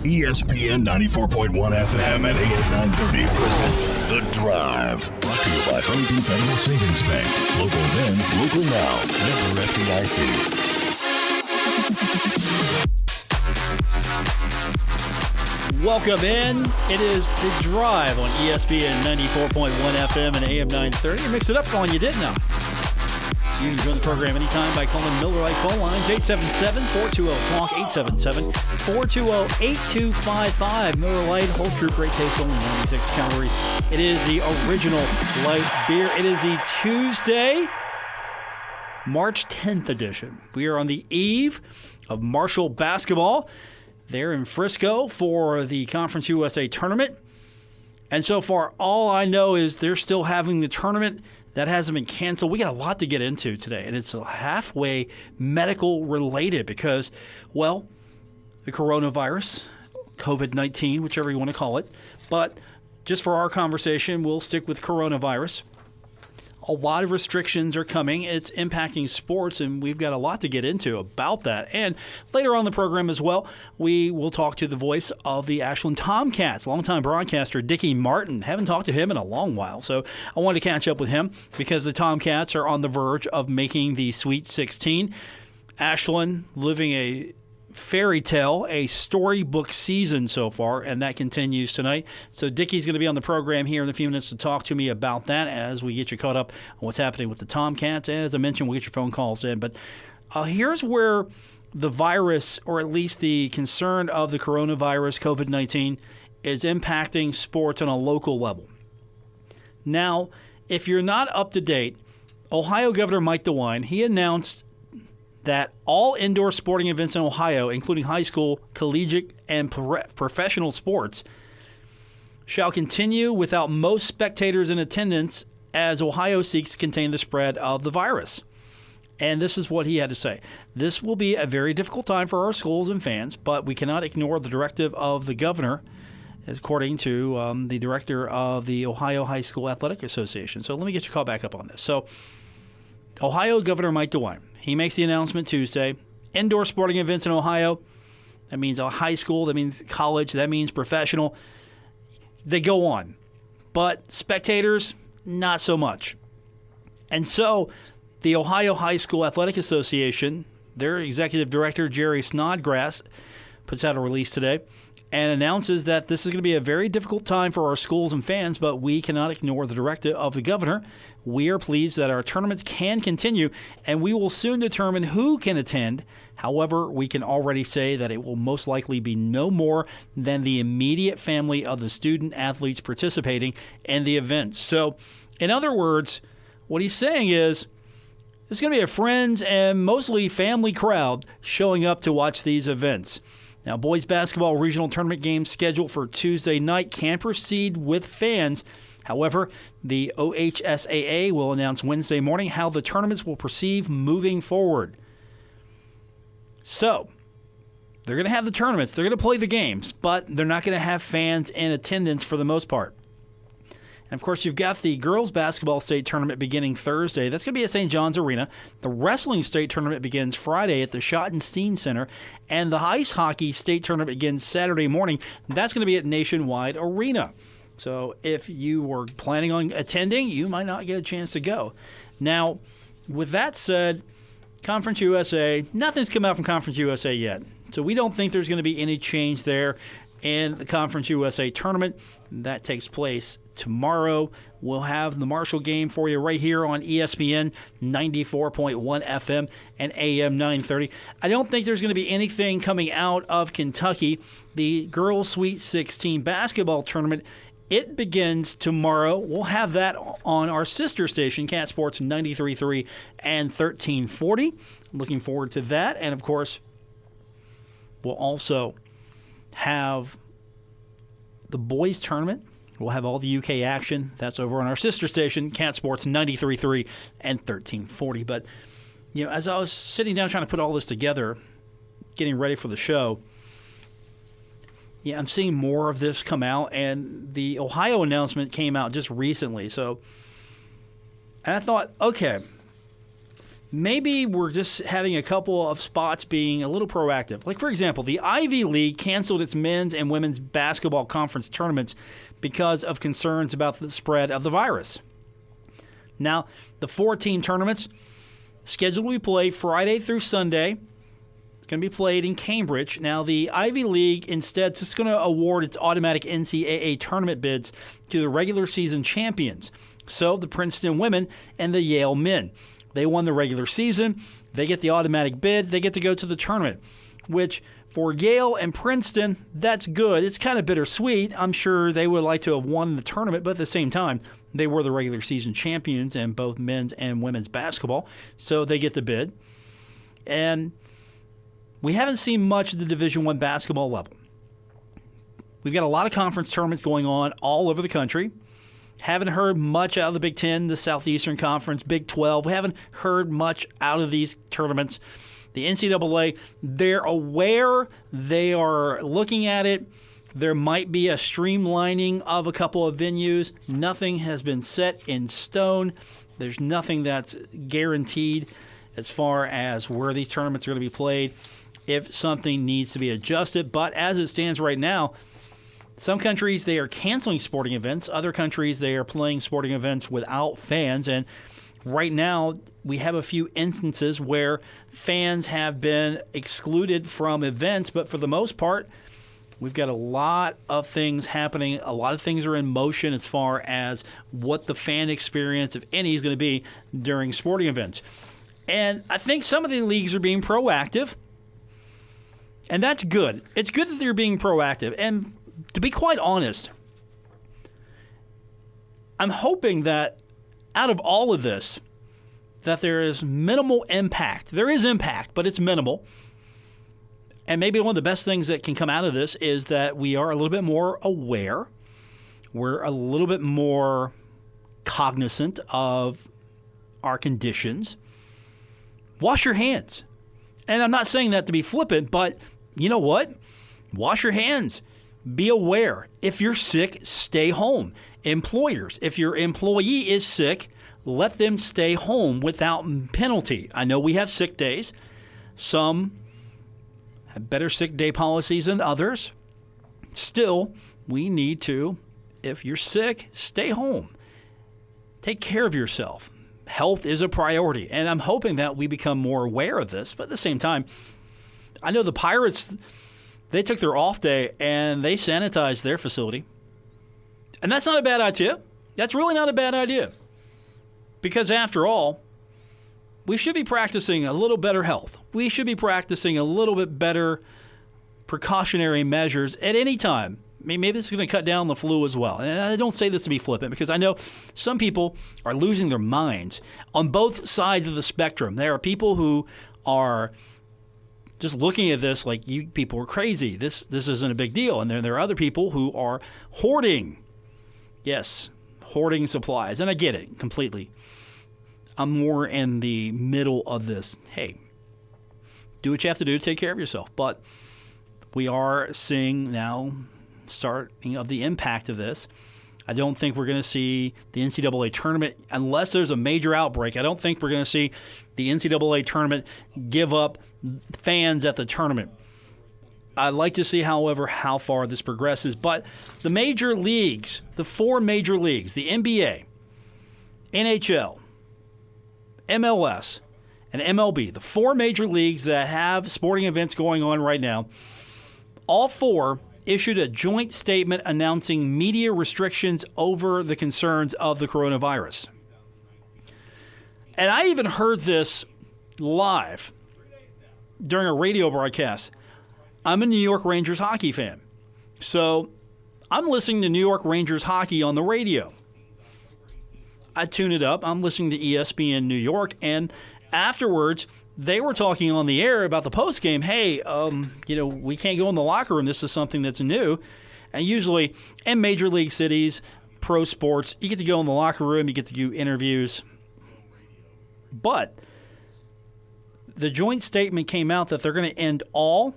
ESPN 94.1 FM and AM 930 present The Drive. Brought to you by Huntington Federal Savings Bank. Local then, local now. Member FDIC. Welcome in. It is The Drive on ESPN 94.1 FM and AM 930. I mixed it up for you, didn't I? You can join the program anytime by calling Miller Lite phone lines 877-420-TALK, 877-420-8255. Miller Lite, whole true, great taste, only 96 calories. It is the original light beer. It is the Tuesday, March 10th edition. We are on the eve of Marshall basketball. They're in Frisco for the Conference USA tournament. And so far, all I know is they're still having the tournament. That hasn't been canceled. We got a lot to get into today, and it's halfway medical related because, well, the coronavirus, COVID-19, whichever you want to call it. But just for our conversation, we'll stick with coronavirus. A lot of restrictions are coming. It's impacting sports, and we've got a lot to get into about that. And later on in the program as well, we will talk to the voice of the Ashland Tomcats, longtime broadcaster Dicky Martin. Haven't talked to him in a long while, so I wanted to catch up with him because the Tomcats are on the verge of making the Sweet 16. Ashland living a fairy tale, a storybook season so far, and that continues tonight. So Dickie's going to be on the program here in a few minutes to talk to me about that as we get you caught up on what's happening with the Tomcats. And as I mentioned, we'll get your phone calls in. But here's where the virus, or at least the concern of the coronavirus, COVID-19, is impacting sports on a local level. Now, if you're not up to date, Ohio Governor Mike DeWine, he announced that all indoor sporting events in Ohio, including high school, collegiate, and professional sports, shall continue without most spectators in attendance as Ohio seeks to contain the spread of the virus. And this is what he had to say. This will be a very difficult time for our schools and fans, but we cannot ignore the directive of the governor, according to the director of the Ohio High School Athletic Association. So let me get your call back up on this. So Ohio Governor Mike DeWine, he makes the announcement Tuesday. Indoor sporting events in Ohio, that means a high school, that means college, that means professional. They go on. But spectators, not so much. And so the Ohio High School Athletic Association, their executive director, Jerry Snodgrass, puts out a release today and announces that this is going to be a very difficult time for our schools and fans, but we cannot ignore the directive of the governor. We are pleased that our tournaments can continue, and we will soon determine who can attend. However, we can already say that it will most likely be no more than the immediate family of the student-athletes participating in the events. So, in other words, what he's saying is there's going to be a friends and mostly family crowd showing up to watch these events. Now, boys basketball regional tournament games scheduled for Tuesday night can proceed with fans. However, the OHSAA will announce Wednesday morning how the tournaments will proceed moving forward. So, they're going to have the tournaments. They're going to play the games, but they're not going to have fans in attendance for the most part. And, of course, you've got the girls' basketball state tournament beginning Thursday. That's going to be at St. John's Arena. The wrestling state tournament begins Friday at the Schottenstein Center. And the ice hockey state tournament begins Saturday morning. That's going to be at Nationwide Arena. So if you were planning on attending, you might not get a chance to go. Now, with that said, Conference USA, nothing's come out from Conference USA yet. So we don't think there's going to be any change there in the Conference USA tournament. That takes place tomorrow. We'll have the Marshall game for you right here on ESPN 94.1 FM and AM 930. I don't think there's going to be anything coming out of Kentucky. The Girls Sweet 16 basketball tournament, it begins tomorrow. We'll have that on our sister station, Cat Sports 93.3 and 1340. Looking forward to that. And, of course, we'll also have the boys tournament. We'll have all the UK action. That's over on our sister station, Cat Sports 93.3 and 1340. But, you know, as I was sitting down trying to put all this together, getting ready for the show, yeah, I'm seeing more of this come out. And the Ohio announcement came out just recently. So, and I thought, okay, maybe we're just having a couple of spots being a little proactive. Like, for example, the Ivy League canceled its men's and women's basketball conference tournaments because of concerns about the spread of the virus. Now, the 4-team tournaments scheduled to be played Friday through Sunday. Going to be played in Cambridge. Now, the Ivy League instead is going to award its automatic NCAA tournament bids to the regular season champions. So, the Princeton women and the Yale men. They won the regular season. They get the automatic bid. They get to go to the tournament, which for Yale and Princeton, that's good. It's kind of bittersweet. I'm sure they would like to have won the tournament, but at the same time, they were the regular season champions in both men's and women's basketball, so they get the bid. And we haven't seen much at the Division I basketball level. We've got a lot of conference tournaments going on all over the country. Haven't heard much out of the Big Ten, the Southeastern Conference, Big 12. We haven't heard much out of these tournaments. The NCAA, they're aware. They are looking at it. There might be a streamlining of a couple of venues. Nothing has been set in stone. There's nothing that's guaranteed as far as where these tournaments are going to be played, if something needs to be adjusted. But as it stands right now, some countries, they are canceling sporting events. Other countries, they are playing sporting events without fans. And right now, we have a few instances where fans have been excluded from events. But for the most part, we've got a lot of things happening. A lot of things are in motion as far as what the fan experience, if any, is going to be during sporting events. And I think some of the leagues are being proactive. And that's good. It's good that they're being proactive. And to be quite honest, I'm hoping that out of all of this, that there is minimal impact. There is impact, but it's minimal. And maybe one of the best things that can come out of this is that we are a little bit more aware. We're a little bit more cognizant of our conditions. Wash your hands. And I'm not saying that to be flippant, but you know what? Wash your hands. Be aware. If you're sick, stay home. Employers, if your employee is sick, let them stay home without penalty. I know we have sick days. Some have better sick day policies than others. Still, we need to, if you're sick, stay home. Take care of yourself. Health is a priority, and I'm hoping that we become more aware of this. But at the same time, I know the Pirates, they took their off day and they sanitized their facility. And that's not a bad idea. That's really not a bad idea. Because after all, we should be practicing a little better health. We should be practicing a little bit better precautionary measures at any time. I mean, maybe this is going to cut down the flu as well. And I don't say this to be flippant because I know some people are losing their minds on both sides of the spectrum. There are people who are just looking at this like, you people are crazy. This isn't a big deal. And then there are other people who are hoarding. Yes, hoarding supplies. And I get it completely. I'm more in the middle of this. Hey, do what you have to do to take care of yourself. But we are seeing now starting of the impact of this. I don't think we're going to see the NCAA tournament, unless there's a major outbreak, I don't think we're going to see the NCAA tournament give up fans at the tournament. I'd like to see, however, how far this progresses. But the major leagues, the 4 major leagues, the NBA, NHL, MLS, and MLB, the 4 major leagues that have sporting events going on right now, all 4 issued a joint statement announcing media restrictions over the concerns of the coronavirus. And I even heard this live during a radio broadcast. I'm a New York Rangers hockey fan, so I'm listening to New York Rangers hockey on the radio. I tune it up. I'm listening to ESPN New York, and afterwards, they were talking on the air about the postgame. Hey, we can't go in the locker room. This is something that's new. And usually in major league cities, pro sports, you get to go in the locker room, you get to do interviews. But the joint statement came out that they're going to end all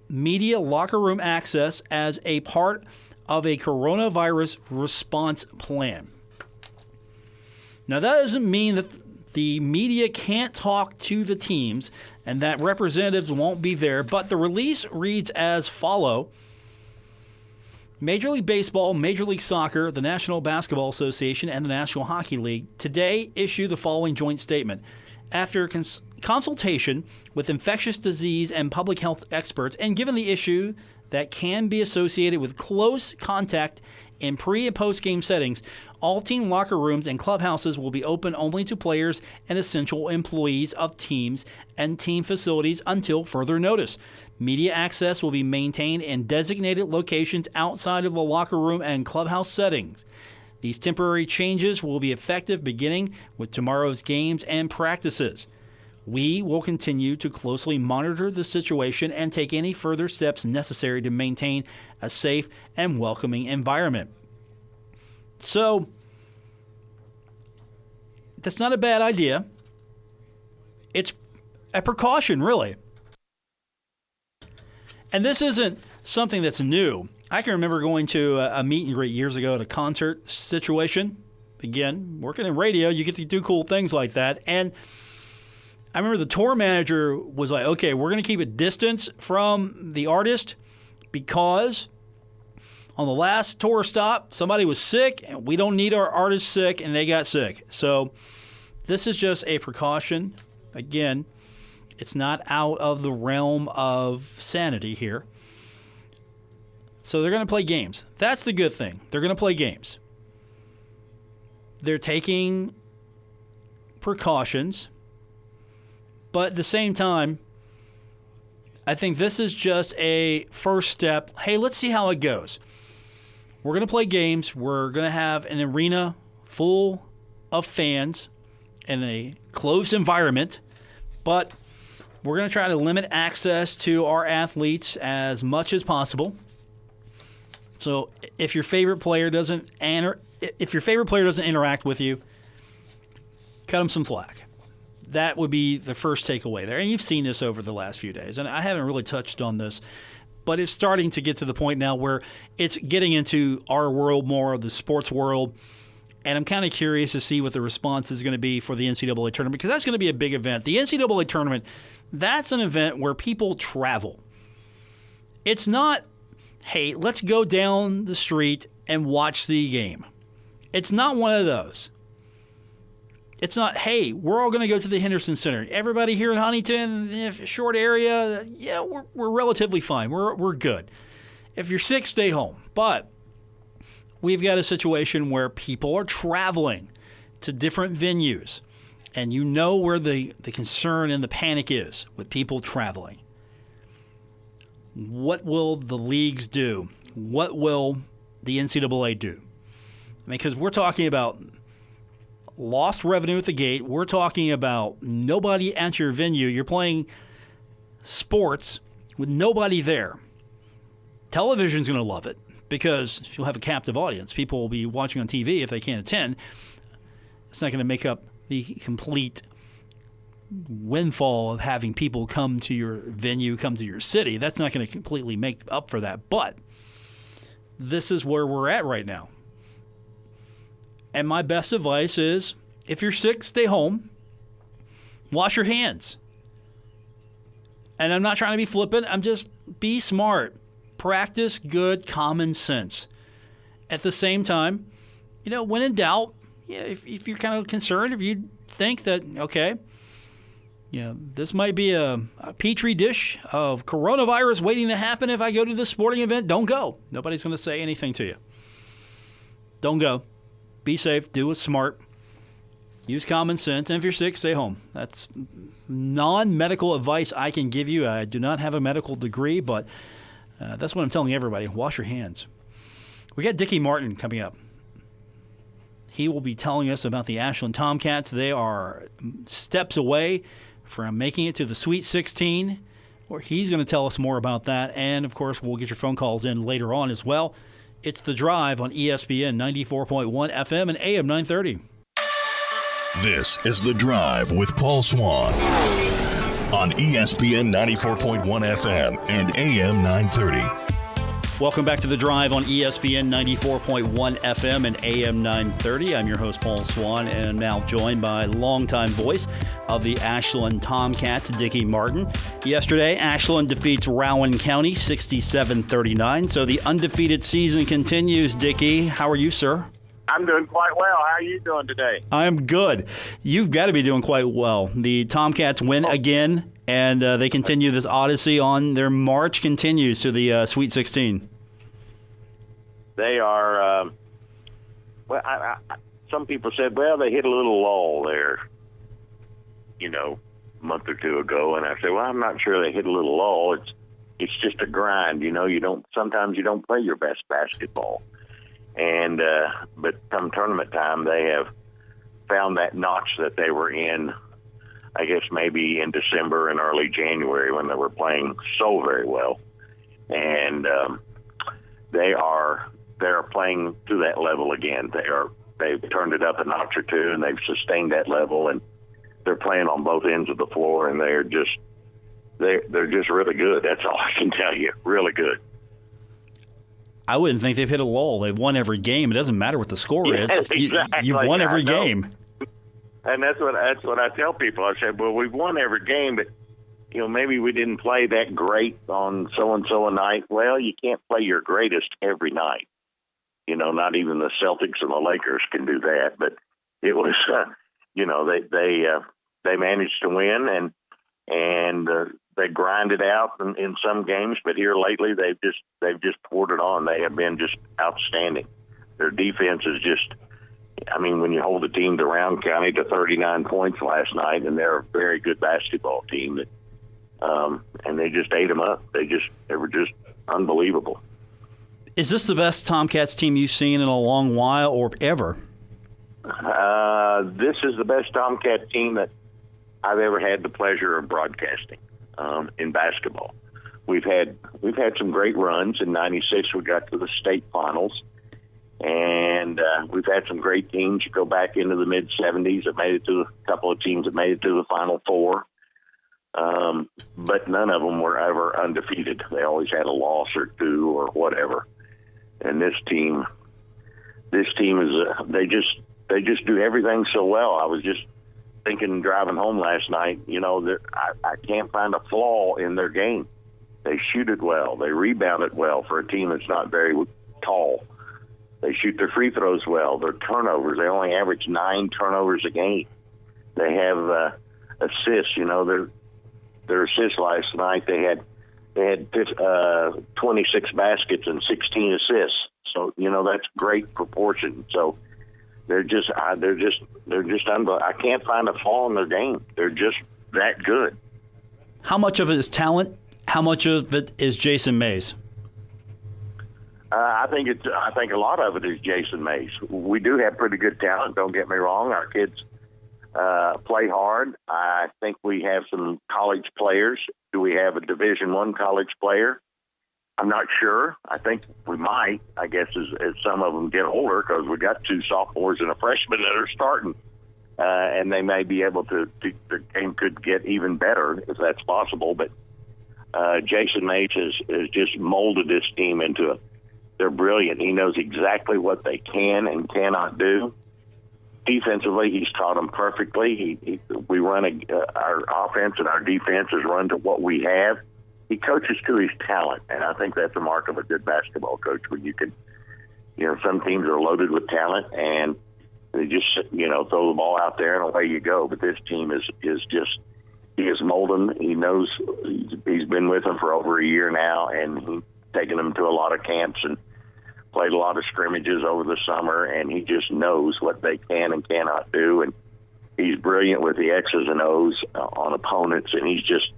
media locker room access as a part of a coronavirus response plan. Now, that doesn't mean that the media can't talk to the teams and that representatives won't be there. But the release reads as follows. Major League Baseball, Major League Soccer, the National Basketball Association, and the National Hockey League today issue the following joint statement. After consultation with infectious disease and public health experts, and given the issue that can be associated with close contact in pre- and post-game settings, all team locker rooms and clubhouses will be open only to players and essential employees of teams and team facilities until further notice. Media access will be maintained in designated locations outside of the locker room and clubhouse settings. These temporary changes will be effective beginning with tomorrow's games and practices. We will continue to closely monitor the situation and take any further steps necessary to maintain a safe and welcoming environment. So, that's not a bad idea. It's a precaution, really. And this isn't something that's new. I can remember going to a meet and greet years ago at a concert situation. Again, working in radio, you get to do cool things like that. And I remember the tour manager was like, okay, we're going to keep a distance from the artist because on the last tour stop, somebody was sick, and we don't need our artist sick, and they got sick. So this is just a precaution. Again, it's not out of the realm of sanity here. So they're going to play games. That's the good thing. They're going to play games. They're taking precautions. But at the same time, I think this is just a first step. Hey, let's see how it goes. We're going to play games. We're going to have an arena full of fans in a closed environment. But we're going to try to limit access to our athletes as much as possible. So if your favorite player doesn't interact with you, cut them some slack. That would be the first takeaway there. And you've seen this over the last few days. And I haven't really touched on this, but it's starting to get to the point now where it's getting into our world more, of the sports world. And I'm kind of curious to see what the response is going to be for the NCAA tournament, because that's going to be a big event. The NCAA tournament, that's an event where people travel. It's not, hey, let's go down the street and watch the game. It's not one of those. It's not, hey, we're all going to go to the Henderson Center. Everybody here in Huntington, if a short area, yeah, we're relatively fine. We're good. If you're sick, stay home. But we've got a situation where people are traveling to different venues, and you know where the concern and the panic is with people traveling. What will the leagues do? What will the NCAA do? I mean, because we're talking about lost revenue at the gate. We're talking about nobody at your venue. You're playing sports with nobody there. Television's going to love it because you'll have a captive audience. People will be watching on TV if they can't attend. It's not going to make up the complete windfall of having people come to your venue, come to your city. That's not going to completely make up for that. But this is where we're at right now. And my best advice is, if you're sick, stay home. Wash your hands. And I'm not trying to be flippant. I'm just, be smart. Practice good common sense. At the same time, when in doubt, if you're kind of concerned, if you think that, okay, this might be a petri dish of coronavirus waiting to happen if I go to this sporting event, don't go. Nobody's going to say anything to you. Don't go. Be safe. Do what's smart. Use common sense. And if you're sick, stay home. That's non-medical advice I can give you. I do not have a medical degree, but that's what I'm telling everybody. Wash your hands. We got Dicky Martin coming up. He will be telling us about the Ashland Tomcats. They are steps away from making it to the Sweet 16. Or he's going to tell us more about that. And, of course, we'll get your phone calls in later on as well. It's The Drive on ESPN 94.1 FM and AM 930. This is The Drive with Paul Swann on ESPN 94.1 FM and AM 930. Welcome back to The Drive on ESPN 94.1 FM and AM 930. I'm your host, Paul Swann, and I'm now joined by longtime voice of the Ashland Tomcats, Dicky Martin. Yesterday, Ashland defeats Rowan County 67-39, so the undefeated season continues. Dicky, how are you, sir? I'm doing quite well. How are you doing today? I'm good. You've got to be doing quite well. The Tomcats win again, and they continue this odyssey on. Their march continues to the Sweet 16. They are, some people said, well, they hit a little lull there, a month or two ago. And I said, well, I'm not sure they hit a little lull. It's just a grind. Sometimes you don't play your best basketball. And but come tournament time, they have found that notch that they were in, I guess maybe in December and early January when they were playing so very well. And they're playing to that level again. They've turned it up a notch or two, and they've sustained that level, and they're playing on both ends of the floor, and they're just really good. That's all I can tell you. Really good. I wouldn't think they've hit a lull. They've won every game. It doesn't matter what the score is. Exactly. You've won every game. And that's what I tell people. I said, well, we've won every game, but maybe we didn't play that great on so-and-so a night. Well, you can't play your greatest every night. Not even the Celtics and the Lakers can do that. But it was, they managed to win, and they grinded out in some games. But here lately, they've just poured it on. They have been just outstanding. Their defense is just. When you hold the team to Round County to 39 points last night, and they're a very good basketball team, and they just ate them up. They were just unbelievable. Is this the best Tomcats team you've seen in a long while or ever? This is the best Tomcat team that I've ever had the pleasure of broadcasting in basketball. We've had some great runs. In '96, we got to the state finals. And we've had some great teams. You go back into the mid-'70s that made it to a couple of teams that made it to the Final Four. But none of them were ever undefeated. They always had a loss or two or whatever. And this team is they just do everything so well. I was just thinking driving home last night, I can't find a flaw in their game. They shoot it well. They rebound it well for a team that's not very tall. They shoot their free throws well. Their turnovers, they only average 9 turnovers a game. They have assists. Their assists last night, they had 26 baskets and 16 assists. So that's great proportion. So they're just unbelievable. I can't find a flaw in their game. They're just that good. How much of it is talent? How much of it is Jason Mays? I think a lot of it is Jason Mays. We do have pretty good talent. Don't get me wrong. Our kids play hard. I think we have some college players. Do we have a Division I college player? I'm not sure. I think we might. I guess as some of them get older, because we got 2 sophomores and a freshman that are starting, and they may be able to. The game could get even better if that's possible. But Jason Mays has just molded this team into they're brilliant. He knows exactly what they can and cannot do. Defensively, he's taught them perfectly. We run our offense and our defense is run to what we have. He coaches to his talent, and I think that's a mark of a good basketball coach. When you can, some teams are loaded with talent and they just throw the ball out there and away you go. But this team is just he is molding. He knows he's been with them for over a year now, and he's taken them to a lot of camps and played a lot of scrimmages over the summer, and he just knows what they can and cannot do. And he's brilliant with the X's and O's on opponents, and he's just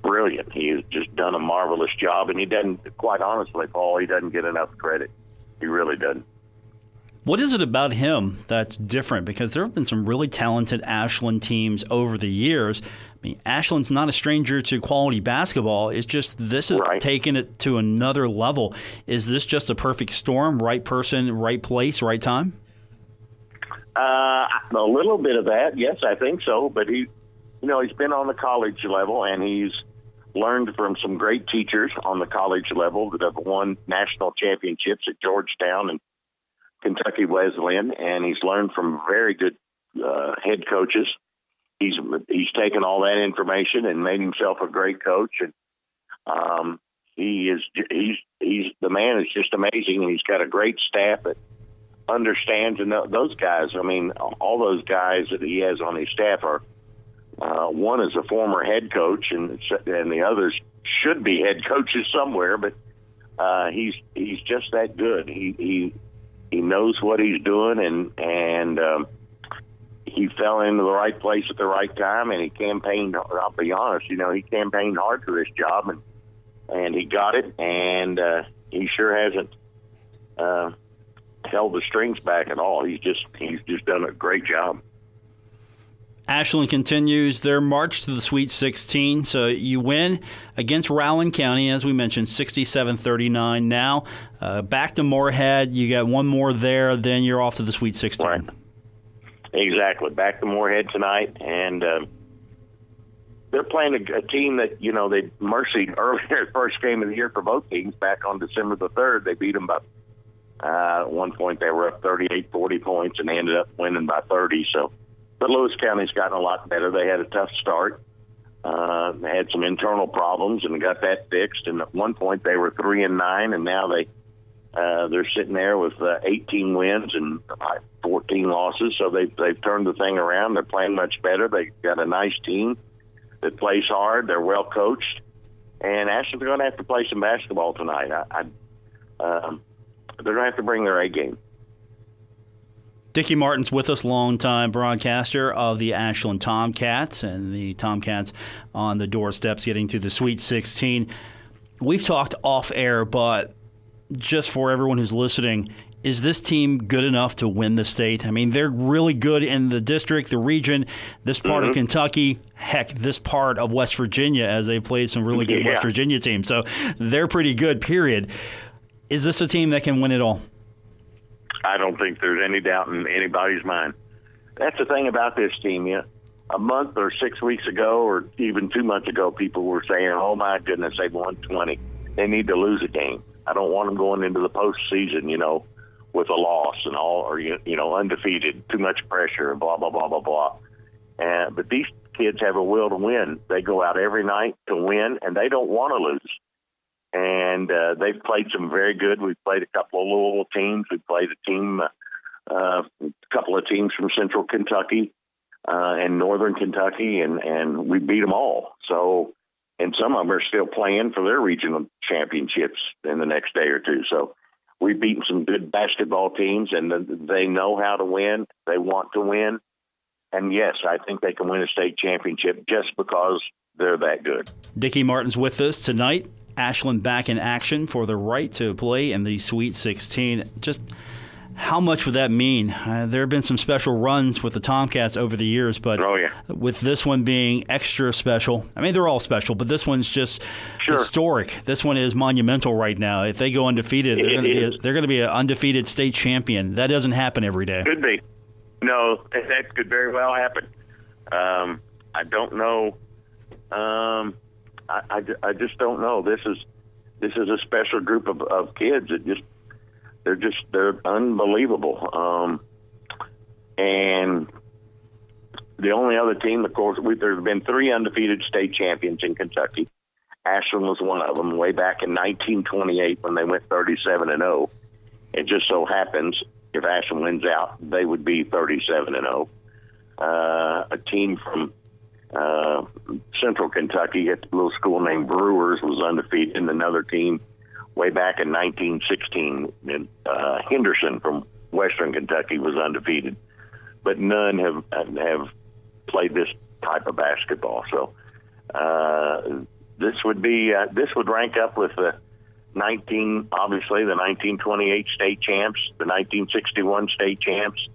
brilliant. He has just done a marvelous job, and he doesn't, quite honestly, Paul, he doesn't get enough credit. He really doesn't. What is it about him that's different? Because there have been some really talented Ashland teams over the years. Ashland's not a stranger to quality basketball. It's just this is taking it to another level. Is this just a perfect storm? Right person, right place, right time? A little bit of that, yes, I think so. But he's been on the college level, and he's learned from some great teachers on the college level that have won national championships at Georgetown and Kentucky Wesleyan, and he's learned from very good head coaches. He's taken all that information and made himself a great coach, and he's the man is just amazing, and he's got a great staff that understands. And those guys, I mean, all those guys that he has on his staff are one is a former head coach, and the others should be head coaches somewhere. But he's just that good. He knows what he's doing, and he fell into the right place at the right time, and he campaigned. I'll be honest, he campaigned hard for this job, and he got it, and he sure hasn't held the strings back at all. He's just done a great job. Ashland continues their march to the Sweet 16. So you win against Rowland County, as we mentioned, 67-39. Now back to Moorhead. You got one more there, then you're off to the Sweet 16. Right. Exactly. Back to Moorhead tonight, and they're playing a team that, they mercied earlier, first game of the year for both teams back on December the 3rd. They beat them by, at one point they were up 38-40 points, and they ended up winning by 30. But Lewis County's gotten a lot better. They had a tough start. They had some internal problems and got that fixed. And at one point they were 3-9, and now they're sitting there with 18 wins and 14 losses. So they've turned the thing around. They're playing much better. They got a nice team that plays hard. They're well coached, and Ashland's going to have to play some basketball tonight. They're going to have to bring their A game. Dicky Martin's with us, longtime broadcaster of the Ashland Tomcats, and the Tomcats on the doorsteps getting to the Sweet 16. We've talked off air, but just for everyone who's listening, is this team good enough to win the state? I mean, they're really good in the district, the region, this part of Kentucky, heck, this part of West Virginia, as they played some really good West Virginia teams. So they're pretty good, period. Is this a team that can win it all? I don't think there's any doubt in anybody's mind. That's the thing about this team. A month or 6 weeks ago, or even 2 months ago, people were saying, oh, my goodness, they've won 20. They need to lose a game. I don't want them going into the postseason, with a loss and all, or, undefeated, too much pressure, blah, blah, blah, blah, blah. But these kids have a will to win. They go out every night to win, and they don't want to lose. And they've played some very good. We've played a couple of Louisville teams. We played a couple of teams from Central Kentucky and Northern Kentucky, and we beat them all. So, and some of them are still playing for their regional championships in the next day or two. So we've beaten some good basketball teams, and they know how to win. They want to win. And, yes, I think they can win a state championship just because they're that good. Dicky Martin's with us tonight. Ashland back in action for the right to play in the Sweet 16. Just how much would that mean? There have been some special runs with the Tomcats over the years, but with this one being extra special, I mean, they're all special, but this one's just historic. This one is monumental right now. If they go undefeated, they're going to be an undefeated state champion. That doesn't happen every day. Could be. No, that could very well happen. I don't know. I just don't know. This is a special group of kids that they're unbelievable. And the only other team, of course, there's been 3 undefeated state champions in Kentucky. Ashland was one of them way back in 1928 when they went 37-0. It just so happens if Ashland wins out, they would be 37-0. A team from Central Kentucky at a little school named Brewers was undefeated, and another team way back in 1916, Henderson from Western Kentucky was undefeated. But none have played this type of basketball. So this would rank up with the 1928 state champs, the 1961 state champs.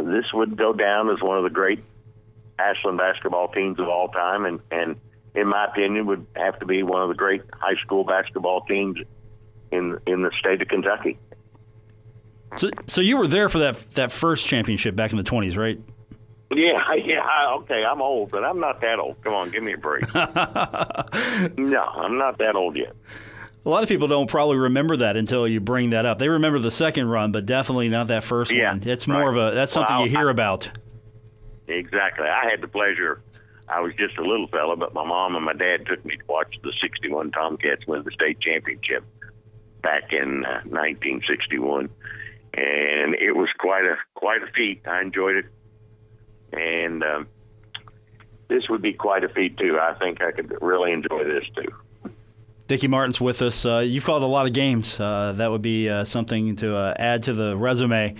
This would go down as one of the great Ashland basketball teams of all time, and in my opinion, would have to be one of the great high school basketball teams in the state of Kentucky. So you were there for that first championship back in the 20s, right? Okay, I'm old, but I'm not that old. Come on, give me a break. No, I'm not that old yet. A lot of people don't probably remember that until you bring that up. They remember the second run, but definitely not that first one. It's more of that's something you hear about. Exactly. I had the pleasure. I was just a little fella, but my mom and my dad took me to watch the '61 Tomcats win the state championship back in 1961, and it was quite a feat. I enjoyed it, and this would be quite a feat too. I think I could really enjoy this too. Dicky Martin's with us. You've called a lot of games. That would be something to add to the resume.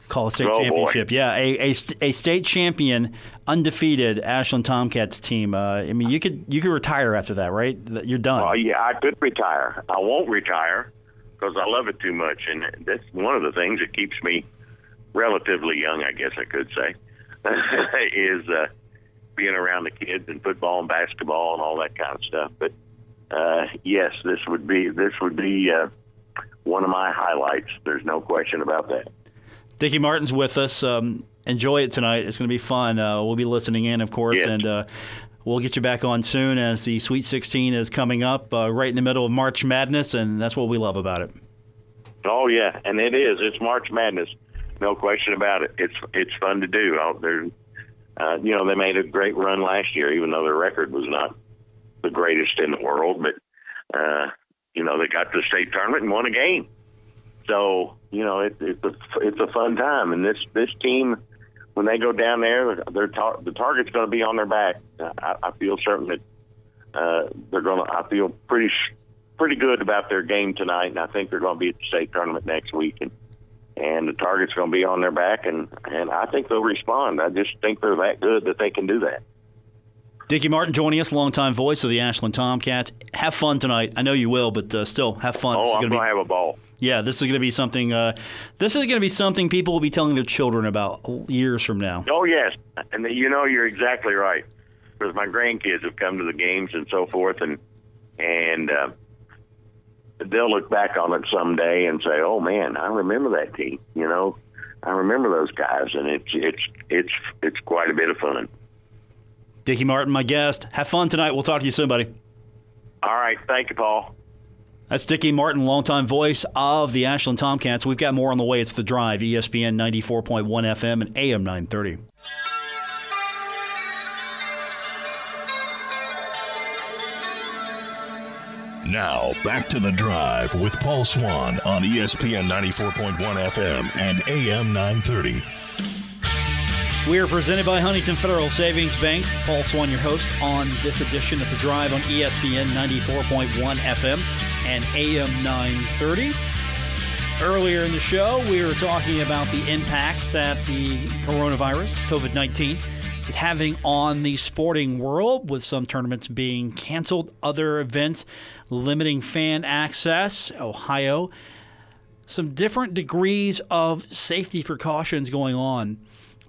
Call a state championship. Boy. Yeah, a state champion, undefeated Ashland Tomcats team. I mean, you could retire after that, right? You're done. Well, yeah, I could retire. I won't retire because I love it too much, and that's one of the things that keeps me relatively young, I guess I could say, is being around the kids and football and basketball and all that kind of stuff. But yes, this would be one of my highlights. There's no question about that. Dicky Martin's with us. Enjoy it tonight. It's going to be fun. We'll be listening in, of course, and we'll get you back on soon as the Sweet 16 is coming up right in the middle of March Madness, and that's what we love about it. Oh, yeah, and it is. It's March Madness. No question about it. It's fun to do. They made a great run last year, even though their record was not the greatest in the world. But, they got to the state tournament and won a game. So, it's a fun time. And this team, when they go down there, the target's going to be on their back. I feel certain that I feel pretty good about their game tonight, and I think they're going to be at the state tournament next week. And the target's going to be on their back, and I think they'll respond. I just think they're that good that they can do that. Dicky Martin joining us, longtime voice of the Ashland Tomcats. Have fun tonight. I know you will, but still, have fun. Oh, I'm going to have a ball. Yeah, this is going to be something. This is going to be something people will be telling their children about years from now. Oh yes, and you're exactly right. Because my grandkids have come to the games and so forth, and they'll look back on it someday and say, "Oh man, I remember that team. I remember those guys," and it's quite a bit of fun. Dicky Martin, my guest. Have fun tonight. We'll talk to you soon, buddy. All right, thank you, Paul. That's Dicky Martin, longtime voice of the Ashland Tomcats. We've got more on the way. It's The Drive, ESPN 94.1 FM and AM 930. Now, back to The Drive with Paul Swann on ESPN 94.1 FM and AM 930. We are presented by Huntington Federal Savings Bank. Paul Swann, your host, on this edition of The Drive on ESPN 94.1 FM and AM 930. Earlier in the show, we were talking about the impacts that the coronavirus, COVID-19, is having on the sporting world, with some tournaments being canceled, other events limiting fan access. Ohio, some different degrees of safety precautions going on.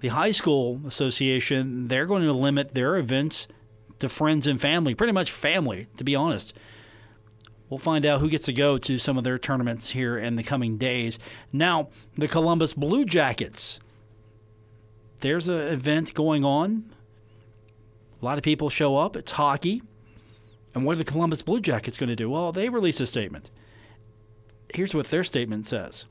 The high school association, they're going to limit their events to friends and family, pretty much family, to be honest. We'll find out who gets to go to some of their tournaments here in the coming days. Now, the Columbus Blue Jackets. There's an event going on. A lot of people show up. It's hockey. And what are the Columbus Blue Jackets going to do? Well, they released a statement. Here's what their statement says.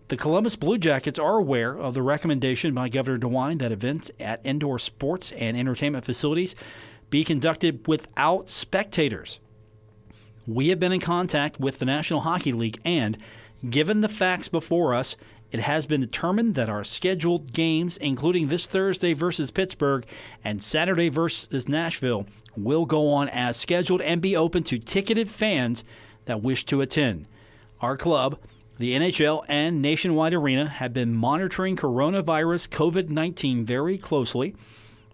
The Columbus Blue Jackets are aware of the recommendation by Governor DeWine that events at indoor sports and entertainment facilities be conducted without spectators. We have been in contact with the National Hockey League, and given the facts before us, it has been determined that our scheduled games, including this Thursday versus Pittsburgh and Saturday versus Nashville, will go on as scheduled and be open to ticketed fans that wish to attend. Our club, the NHL, and Nationwide Arena have been monitoring coronavirus COVID-19 very closely.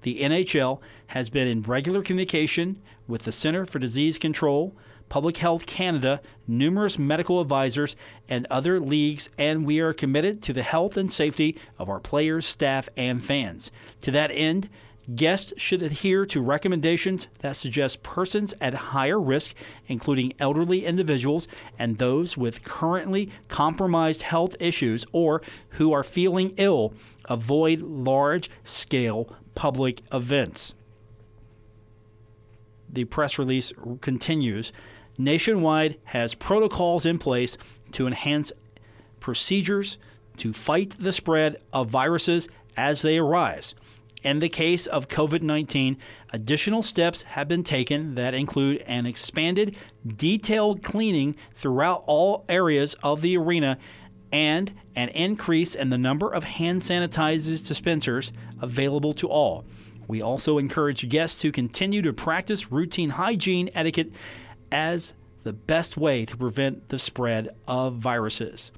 The NHL has been in regular communication with the Center for Disease Control, Public Health Canada, numerous medical advisors, and other leagues, and we are committed to the health and safety of our players, staff, and fans. To that end, guests should adhere to recommendations that suggest persons at higher risk, including elderly individuals and those with currently compromised health issues or who are feeling ill, avoid large-scale public events. The press release continues. Nationwide has protocols in place to enhance procedures to fight the spread of viruses as they arise. In the case of COVID-19, additional steps have been taken that include an expanded, detailed cleaning throughout all areas of the arena and an increase in the number of hand sanitizer dispensers available to all. We also encourage guests to continue to practice routine hygiene etiquette as the best way to prevent the spread of viruses.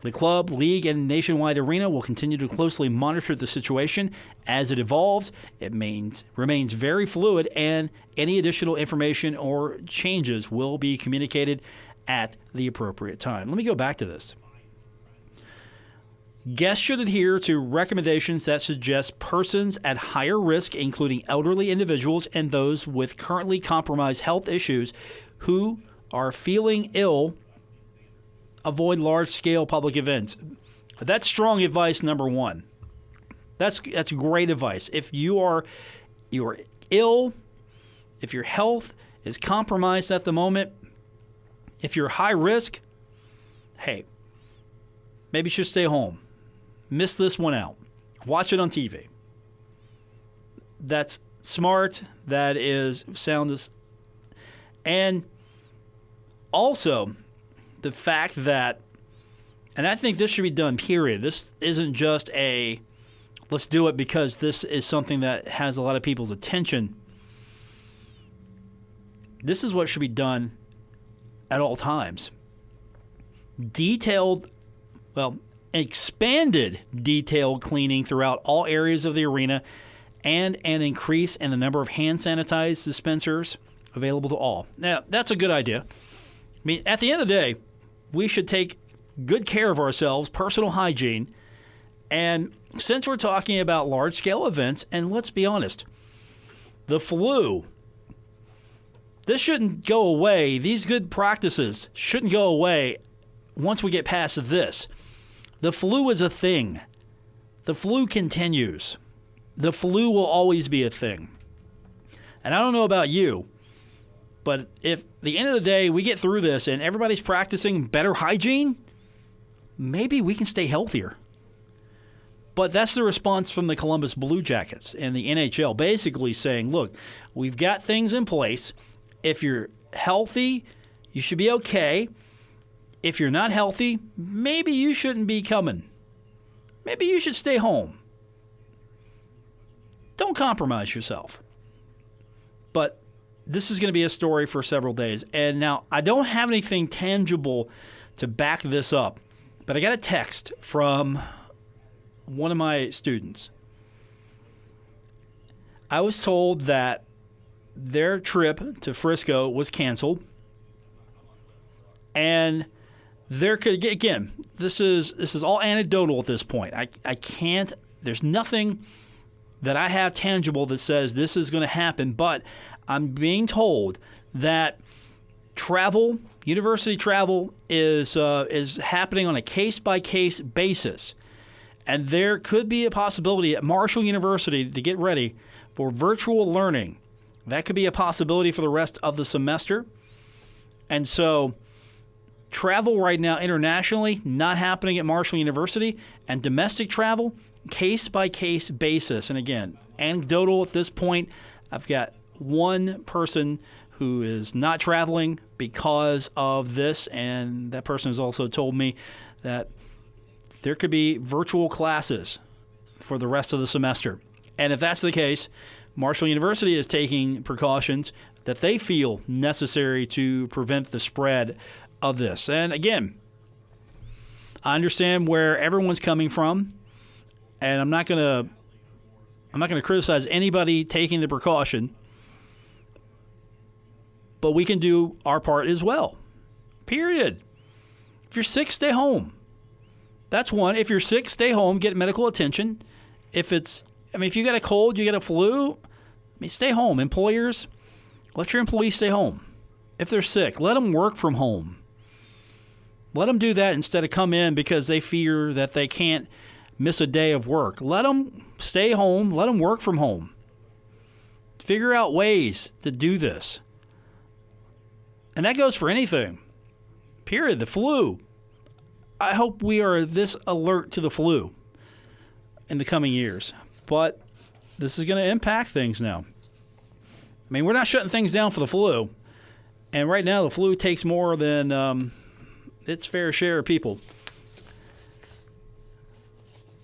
The club, league, and nationwide arena will continue to closely monitor the situation as it evolves. It remains very fluid, and any additional information or changes will be communicated at the appropriate time. Let me go back to this. Guests should adhere to recommendations that suggest persons at higher risk, including elderly individuals and those with currently compromised health issues who are feeling ill, avoid large-scale public events. That's strong advice number one. That's great advice. If you are ill, if your health is compromised at the moment, if you're high risk, hey, maybe you should stay home. Miss this one out. Watch it on TV. That's smart. That is sound. And also, the fact that, and I think this should be done, period. This isn't just a, let's do it because this is something that has a lot of people's attention. This is what should be done at all times. Expanded detailed cleaning throughout all areas of the arena and an increase in the number of hand sanitizer dispensers available to all. Now, that's a good idea. I mean, at the end of the day, we should take good care of ourselves, personal hygiene, and since we're talking about large-scale events, and let's be honest, the flu, this shouldn't go away. These good practices shouldn't go away once we get past this. The flu is a thing. The flu continues. The flu will always be a thing. And I don't know about you, but if at the end of the day we get through this and everybody's practicing better hygiene, maybe we can stay healthier. But that's the response from the Columbus Blue Jackets and the NHL, basically saying, look, we've got things in place. If you're healthy, you should be okay. If you're not healthy, maybe you shouldn't be coming. Maybe you should stay home. Don't compromise yourself. But this is going to be a story for several days. And now, I don't have anything tangible to back this up, but I got a text from one of my students. I was told that their trip to Frisco was canceled. And there could, again, this is all anecdotal at this point. I can't, there's nothing that I have tangible that says this is going to happen, but I'm being told that travel, university travel is happening on a case-by-case basis. And there could be a possibility at Marshall University to get ready for virtual learning. That could be a possibility for the rest of the semester. And so travel right now internationally, not happening at Marshall University, and domestic travel, case-by-case basis. And again, anecdotal at this point. I've got one person who is not traveling because of this, and that person has also told me that there could be virtual classes for the rest of the semester. And if that's the case, Marshall University is taking precautions that they feel necessary to prevent the spread of this. And again, I understand where everyone's coming from, and I'm not going to criticize anybody taking the precaution, but we can do our part as well. Period. If you're sick, stay home. That's one. If you're sick, stay home, get medical attention. If you got a cold, you got a flu, stay home. Employers, let your employees stay home. If they're sick, let them work from home. Let them do that instead of come in because they fear that they can't miss a day of work. Let them stay home. Let them work from home. Figure out ways to do this. And that goes for anything. Period. The flu. I hope we are this alert to the flu in the coming years. But this is going to impact things now. I mean, we're not shutting things down for the flu. And right now, the flu takes more than its fair share of people.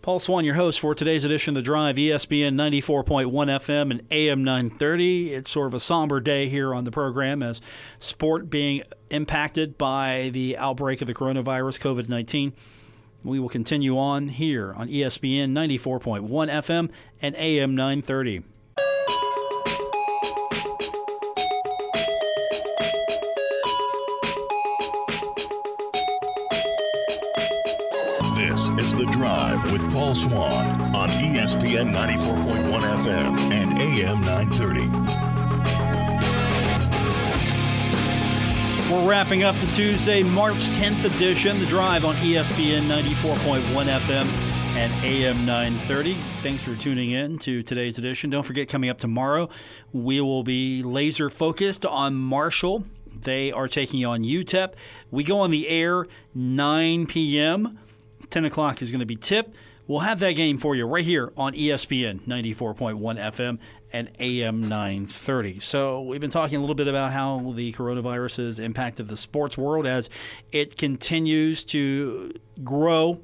Paul Swann, your host for today's edition of The Drive, ESPN 94.1 FM and AM 930. It's sort of a somber day here on the program as sport being impacted by the outbreak of the coronavirus, COVID-19. We will continue on here on ESPN 94.1 FM and AM 930. This is The Drive with Paul Swann on ESPN 94.1 FM and AM 930. We're wrapping up the Tuesday, March 10th edition, The Drive on ESPN 94.1 FM and AM 930. Thanks for tuning in to today's edition. Don't forget, coming up tomorrow, we will be laser focused on Marshall. They are taking on UTEP. We go on the air 9 p.m., 10 o'clock is going to be tip. We'll have that game for you right here on ESPN 94.1 FM and AM 930. So we've been talking a little bit about how the coronavirus has impacted the sports world as it continues to grow.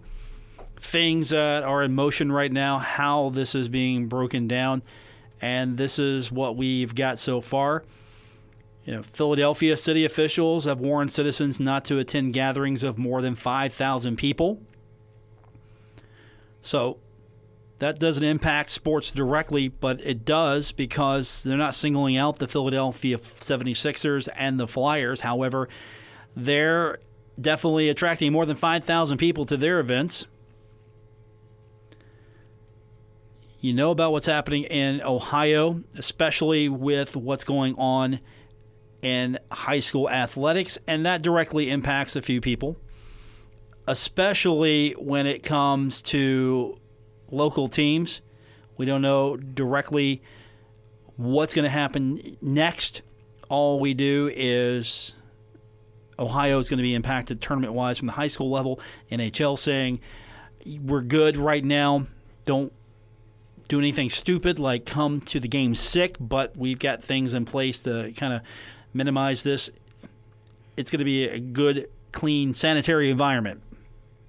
Things that are in motion right now, how this is being broken down. And this is what we've got so far. Philadelphia city officials have warned citizens not to attend gatherings of more than 5,000 people. So that doesn't impact sports directly, but it does because they're not singling out the Philadelphia 76ers and the Flyers. However, they're definitely attracting more than 5,000 people to their events. You know about what's happening in Ohio, especially with what's going on in high school athletics, and that directly impacts a few people, especially when it comes to local teams. We don't know directly what's going to happen next. All we do is Ohio is going to be impacted tournament-wise from the high school level. NHL saying, we're good right now. Don't do anything stupid like come to the game sick, but we've got things in place to kind of minimize this. It's going to be a good, clean, sanitary environment,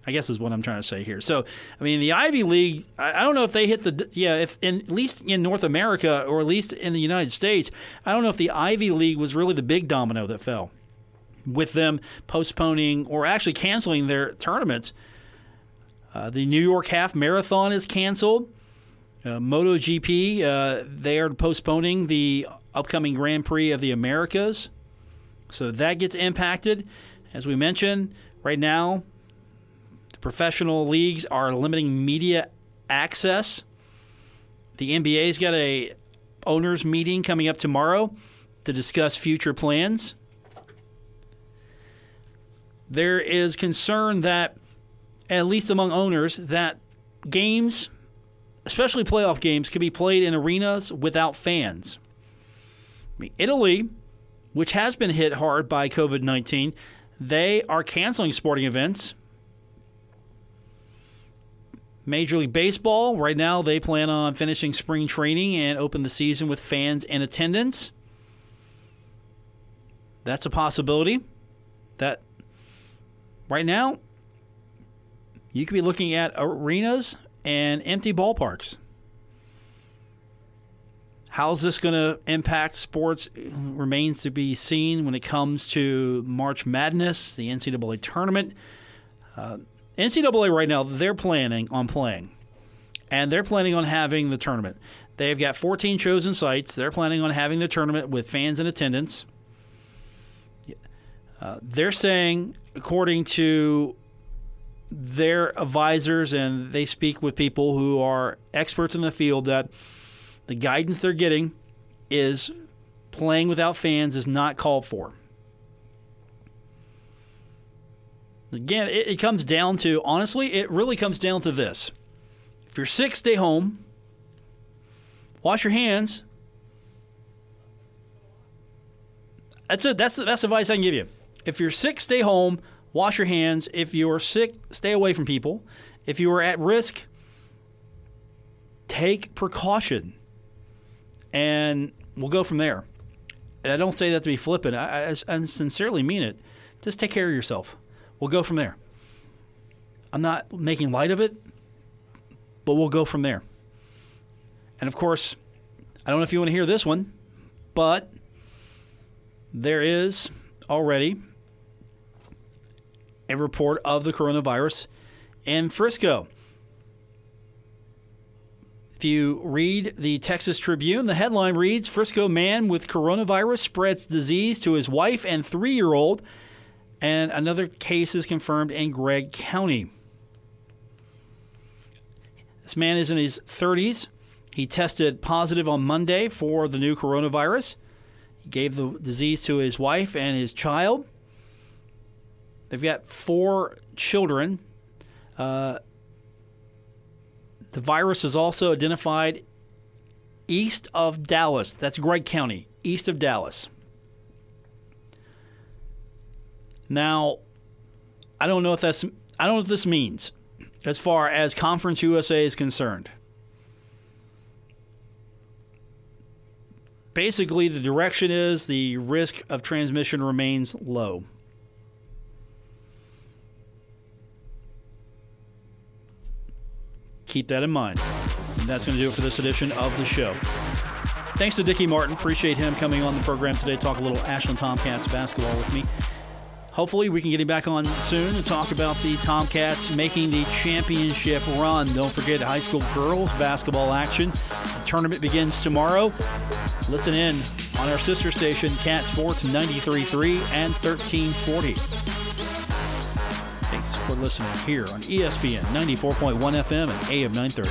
I guess is what I'm trying to say here. So, I mean, the Ivy League, I don't know if they hit at least in North America or at least in the United States, I don't know if the Ivy League was really the big domino that fell with them postponing or actually canceling their tournaments. The New York Half Marathon is canceled. MotoGP, they are postponing the upcoming Grand Prix of the Americas. So that gets impacted. As we mentioned, right now, professional leagues are limiting media access. The NBA's got a owners meeting coming up tomorrow to discuss future plans. There is concern that, at least among owners, that games, especially playoff games, could be played in arenas without fans. I mean, Italy, which has been hit hard by COVID-19, they are canceling sporting events. Major League Baseball, right now they plan on finishing spring training and open the season with fans in attendance. That's a possibility. That right now you could be looking at arenas and empty ballparks. How's this going to impact sports remains to be seen when it comes to March Madness, the NCAA tournament. NCAA right now, they're planning on playing, and they're planning on having the tournament. They've got 14 chosen sites. They're planning on having the tournament with fans in attendance. They're saying, according to their advisors, and they speak with people who are experts in the field, that the guidance they're getting is playing without fans is not called for. Again, it comes down to, honestly, it really comes down to this. you're sick, stay home. Wash your hands. That's it. That's the best advice I can give you. If you're sick, stay home. Wash your hands. If you're sick, stay away from people. If you are at risk, take precaution. And we'll go from there. And I don't say that to be flippant. I sincerely mean it. Just take care of yourself. We'll go from there. I'm not making light of it, but we'll go from there. And, of course, I don't know if you want to hear this one, but there is already a report of the coronavirus in Frisco. If you read the Texas Tribune, the headline reads, Frisco man with coronavirus spreads disease to his wife and 3-year-old, and another case is confirmed in Gregg County. This man is in his 30s. He tested positive on Monday for the new coronavirus. He gave the disease to his wife and his child. They've got 4 children. The virus is also identified east of Dallas. That's Gregg County, east of Dallas. Now, I don't know what this means as far as Conference USA is concerned. Basically, the direction is the risk of transmission remains low. Keep that in mind. And that's going to do it for this edition of the show. Thanks to Dicky Martin. Appreciate him coming on the program today, talk a little Ashland Tomcats basketball with me. Hopefully we can get him back on soon and talk about the Tomcats making the championship run. Don't forget high school girls basketball action. The tournament begins tomorrow. Listen in on our sister station, Cat Sports 93.3 and 1340. Thanks for listening here on ESPN 94.1 FM and AM 930.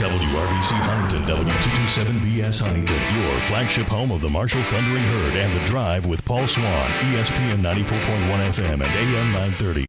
WRBC Huntington, W227BS Huntington, your flagship home of the Marshall Thundering Herd and The Drive with Paul Swann, ESPN 94.1 FM and AM 930.